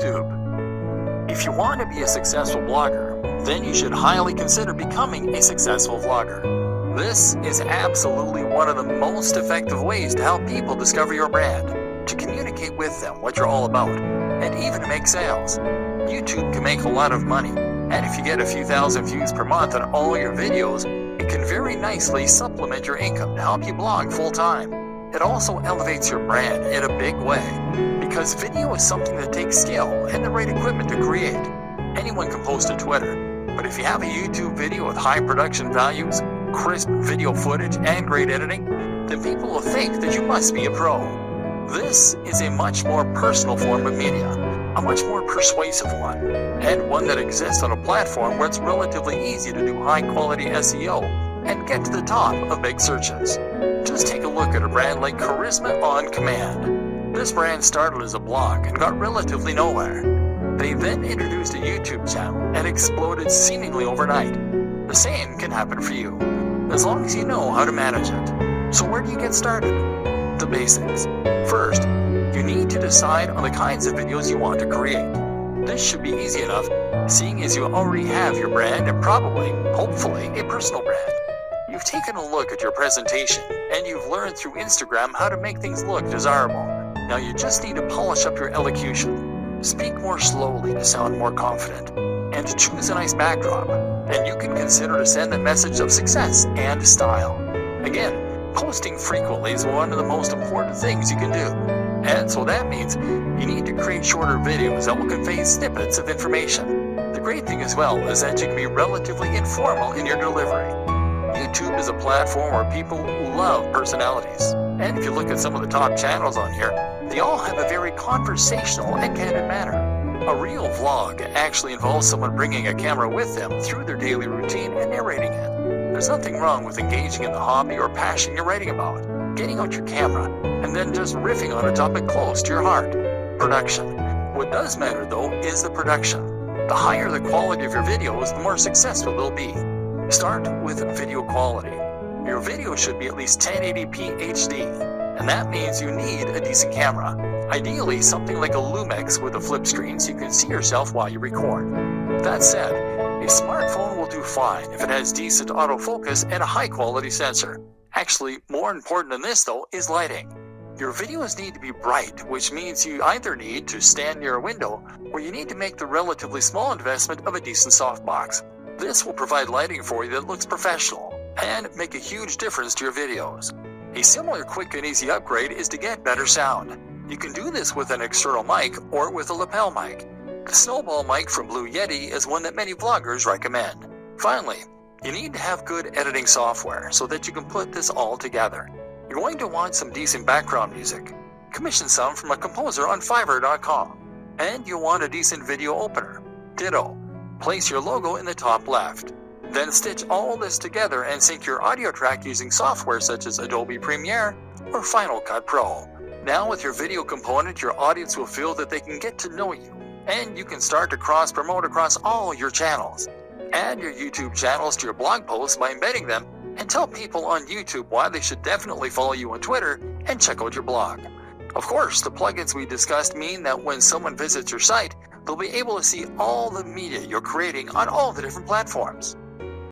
YouTube. If you want to be a successful blogger, then you should highly consider becoming a successful vlogger. This is absolutely one of the most effective ways to help people discover your brand, to communicate with them what you're all about, and even to make sales. YouTube can make a lot of money, and if you get a few thousand views per month on all your videos, it can very nicely supplement your income to help you blog full-time. It also elevates your brand in a big way, because video is something that takes skill and the right equipment to create. Anyone can post to Twitter, but if you have a YouTube video with high production values, crisp video footage, and great editing, then people will think that you must be a pro. This is a much more personal form of media, a much more persuasive one, and one that exists on a platform where it's relatively easy to do high-quality SEO and get to the top of big searches. Just take a look at a brand like Charisma On Command. This brand started as a blog and got relatively nowhere. They then introduced a YouTube channel and exploded seemingly overnight. The same can happen for you, as long as you know how to manage it. So where do you get started? The basics. First, you need to decide on the kinds of videos you want to create. This should be easy enough, seeing as you already have your brand and probably, hopefully, a personal brand. You've taken a look at your presentation, and you've learned through Instagram how to make things look desirable. Now you just need to polish up your elocution, speak more slowly to sound more confident, and choose a nice backdrop, and you can consider to send a message of success and style. Again, posting frequently is one of the most important things you can do, and so that means you need to create shorter videos that will convey snippets of information. The great thing as well is that you can be relatively informal in your delivery. YouTube is a platform where people love personalities, and if you look at some of the top channels on here, they all have a very conversational and candid manner. A real vlog actually involves someone bringing a camera with them through their daily routine and narrating it. There's nothing wrong with engaging in the hobby or passion you're writing about, getting out your camera, and then just riffing on a topic close to your heart. Production. What does matter though is the production. The higher the quality of your videos, the more successful they'll be. Start with video quality. Your video should be at least 1080p HD, and that means you need a decent camera. Ideally, something like a Lumix with a flip screen so you can see yourself while you record. That said, a smartphone will do fine if it has decent autofocus and a high-quality sensor. Actually, more important than this though is lighting. Your videos need to be bright, which means you either need to stand near a window or you need to make the relatively small investment of a decent softbox. This will provide lighting for you that looks professional and make a huge difference to your videos. A similar quick and easy upgrade is to get better sound. You can do this with an external mic or with a lapel mic. The Snowball mic from Blue Yeti is one that many vloggers recommend. Finally, you need to have good editing software so that you can put this all together. You're going to want some decent background music. Commission some from a composer on Fiverr.com. And you'll want a decent video opener. Ditto. Place your logo in the top left. Then stitch all this together and sync your audio track using software such as Adobe Premiere or Final Cut Pro. Now with your video component, your audience will feel that they can get to know you, and you can start to cross-promote across all your channels. Add your YouTube channels to your blog posts by embedding them, and tell people on YouTube why they should definitely follow you on Twitter and check out your blog. Of course, the plugins we discussed mean that when someone visits your site, they'll be able to see all the media you're creating on all the different platforms.